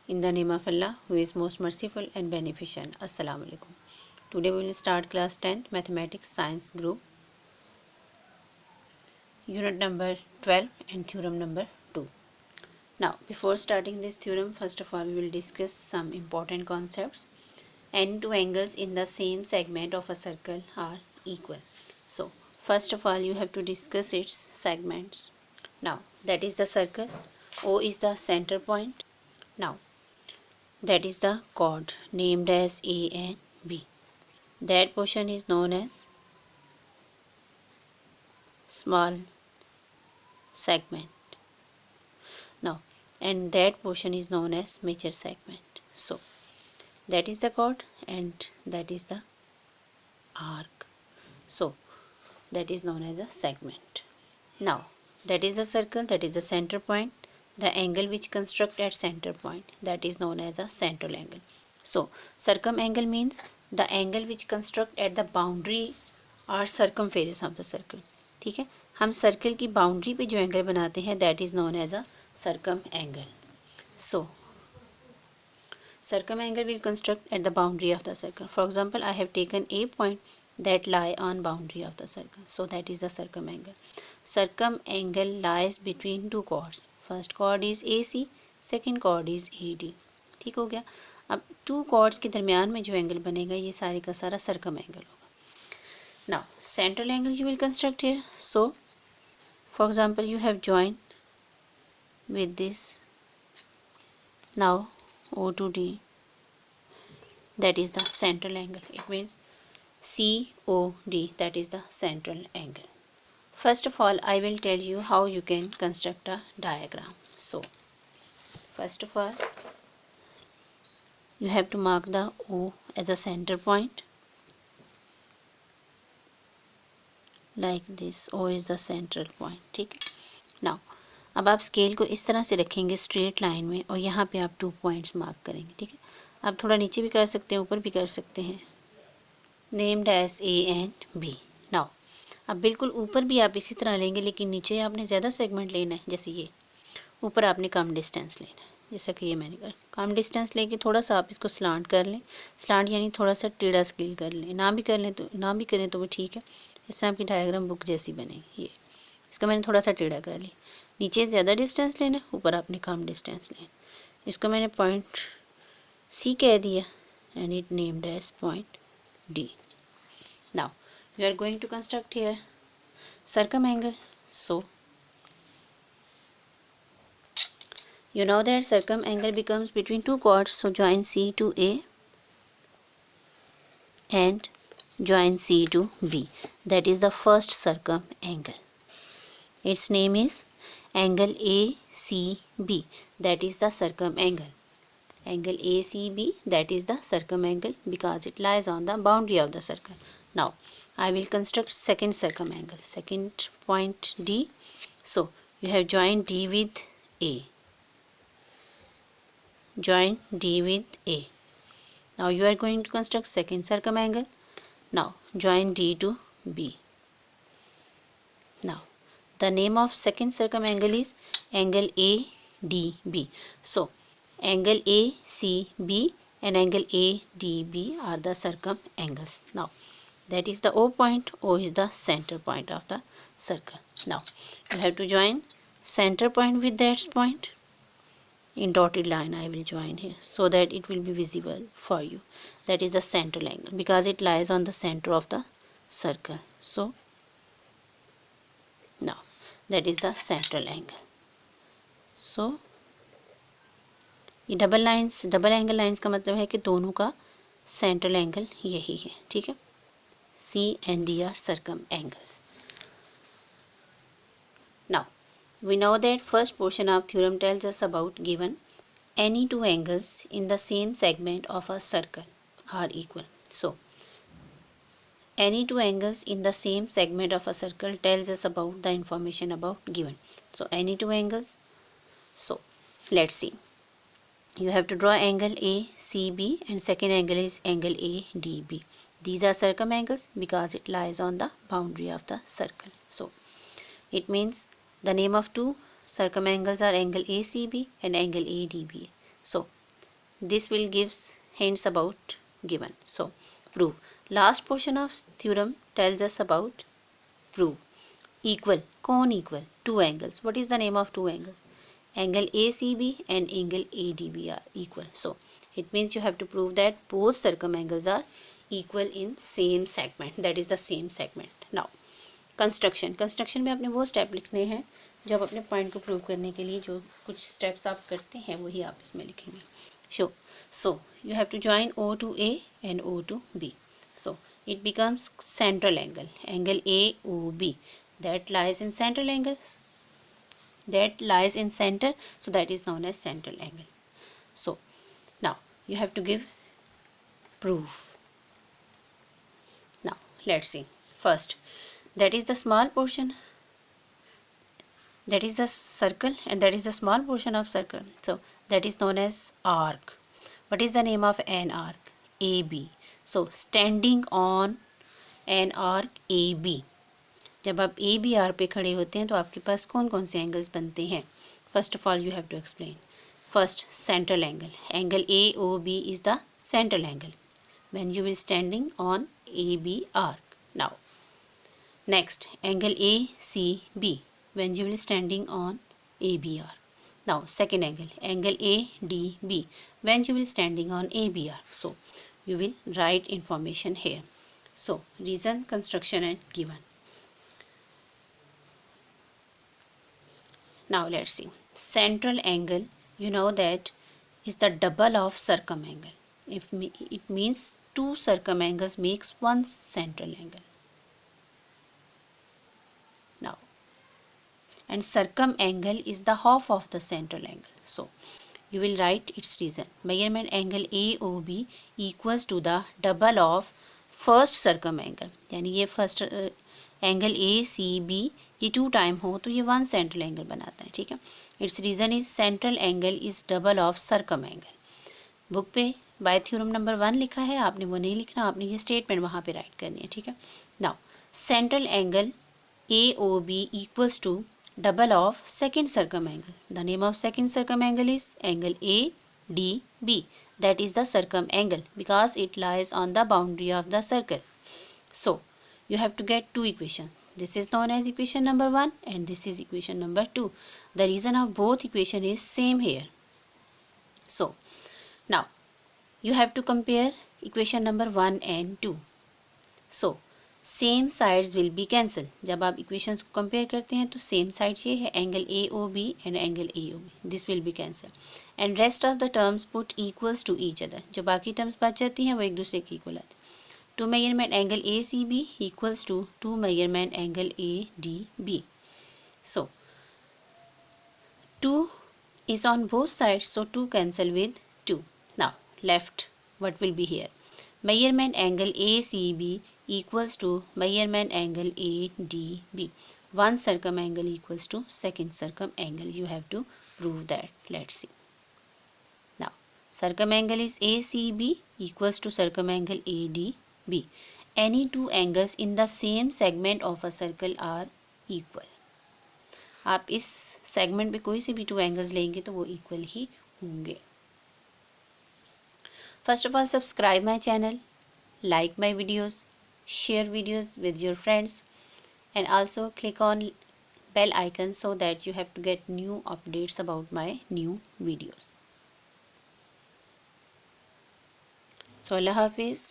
In the name of Allah, who is most merciful and beneficent. Assalamu alaikum. Today we will start class 10th Mathematics Science Group, unit number 12 and theorem number 2. Now, before starting this theorem, first of all we will discuss some important concepts. Any two angles in the same segment of a circle are equal. So, first of all you have to discuss its segments. Now, that is the circle. O is the center point. Now, that is the chord named as A and B. That portion is known as small segment. Now, and that portion is known as major segment. So, that is the chord and that is the arc. So, that is known as a segment. Now, that is the circle, that is the center point. The angle which construct at center point, that is known as a central angle. So, circumangle means the angle which construct at the boundary or circumference of the circle. ठीक है, हम circle की boundary पे जो angle बनाते हैं that is known as a circumangle. So, circumangle will construct at the boundary of the circle. For example, I have taken a point that lie on boundary of the circle. So, that is the circumangle. Circumangle lies between two chords. First cord is AC, second cord is AD. ठीक हो गया. अब two chords के दरमियान में जो angle बनेगा ये सारे का सारा सर्कम एंगल होगा. Now central angle you will construct here. So for example you have join with this. Now O to D, that is the central angle. It means COD, that is the central angle. First of all, I will tell you how you can construct a diagram. So, first of all, you have to mark the O as a center point. Like this, O is the central point. ठीक है. Now, अब आप scale को इस तरह से रखेंगे straight line में और यहाँ पे आप 2 पॉइंट्स मार्क करेंगे. ठीक है. आप थोड़ा नीचे भी कर सकते हैं, ऊपर भी कर सकते हैं. Named as A and B. Now अब बिल्कुल ऊपर भी आप इसी तरह लेंगे, लेकिन नीचे आपने ज़्यादा सेगमेंट लेना है. जैसे ये ऊपर आपने कम डिस्टेंस लेना है, जैसा कि ये मैंने कहा. कम डिस्टेंस लेके थोड़ा सा आप इसको स्लांट कर लें. स्लांट यानी थोड़ा सा टेढ़ा स्केल कर लें. ना भी कर लें तो ना भी करें तो वो ठीक है. इस तरह आपकी डायग्राम बुक जैसी बनेगी. ये इसका मैंने थोड़ा सा टेढ़ा कर लिया. नीचे ज़्यादा डिस्टेंस लेना, ऊपर आपने कम डिस्टेंस लेना. इसको मैंने पॉइंट C कह दिया and it named as point D. Now we are going to construct here circumangle. So, you know that circumangle becomes between two chords. So, join C to A and join C to B. That is the first circumangle. Its name is angle ACB. That is the circumangle. Angle ACB, that is the circumangle because it lies on the boundary of the circle. Now, I will construct second circumangle, second point D. So, you have joined D with A. Join D with A. Now, you are going to construct second circumangle. Now, join D to B. Now, the name of second circumangle is angle ADB. So, angle ACB and angle ADB are the circumangles. Now, that is the O point. O is the center point of the circle. Now, you have to join center point with that point. In dotted line I will join here so that it will be visible for you. That is the central angle because it lies on the center of the circle. So, now that is the central angle. So, ये double lines, double angle lines का मतलब है कि दोनों का central angle यही है. ठीक है. C and D are circumangles. Now, we know that first portion of theorem tells us about given any two angles in the same segment of a circle are equal. So, any two angles in the same segment of a circle tells us about the information about given. So, any two angles. So, let's see. You have to draw angle ACB and second angle is angle ADB. These are circumangles because it lies on the boundary of the circle. So, it means the name of two circumangles are angle ACB and angle ADB. So, this will gives hints about given. So prove. Last portion of theorem tells us about prove. Equal, cone equal, two angles. What is the name of two angles? Angle ACB and angle ADB are equal. So it means you have to prove that both circumangles are equal in same segment, that is the same segment. Now construction में आपने वो step लिखने हैं जो आप अपने point को prove करने के लिए जो कुछ स्टेप्स आप करते हैं वही आप इसमें लिखेंगे. So you have to join O to A and O to B. So it becomes central angle AOB that lies in central angles, that lies in center, so that is known as central angle. So now you have to give proof. Now let's see. First, that is the small portion, that is the circle, and that is the small portion of circle, so that is known as arc. What is the name of an arc? AB. So standing on an arc AB, जब आप A B are पे खड़े होते हैं तो आपके पास कौन कौन से एंगल्स बनते हैं? First of all you have to explain. First, central angle A O B is the central angle when you will standing on A B arc. Now next, angle ACB when you will standing on ABR. Now second angle ADB when you will standing on ABR. So you will write information here. So reason, construction and given. Now let's see. Central angle, you know that is the double of circumangle. It means two circumangles makes one central angle. Now, and circumangle is the half of the central angle. So you will write its reason. Measurement angle AOB equals to the double of first circumangle. यानी ये first angle ACB ये to time हो तो ये one central angle बनाता है. ठीक है. Its reason is central angle is double of circum angle. Book पे बाय थ्योरम नंबर 1 लिखा है, आपने वो नहीं लिखना, आपने ये स्टेटमेंट वहाँ पे राइट करनी है. ठीक है. Now central angle AOB equals to double of second circumangle. The name of second circumangle is angle ADB. That is the circumangle because it lies on the boundary of the circle. So you have to get two equations. This is known as equation number 1 and this is equation number 2. The reason of both equation is same here. So now you have to compare equation number 1 and 2. So same sides will be cancel. जब आप equations को compare करते हैं तो same side ये है angle A O B and angle A O B, this will be cancel and rest of the terms put equals to each other. जो बाकी टर्म्स बच जाती हैं वो एक दूसरे के इक्वल आती हैं. Two measurement angle A C B equals to two measurement angle A D B. So two is on both sides, so 2 cancel with 2. Now left, what will be here? Measurement angle ACB equals to measurement angle ADB. One circumangle equals to second circumangle. You have to prove that. Let's see. Now circumangle is ACB equals to circumangle ADB. Any two angles in the same segment of a circle are equal. आप इस segment पे कोई से भी two angles लेंगे तो वो equal ही होंगे. First of all subscribe my channel, like my videos, share videos with your friends and also click on bell icon so that you have to get new updates about my new videos. So Allah Hafiz.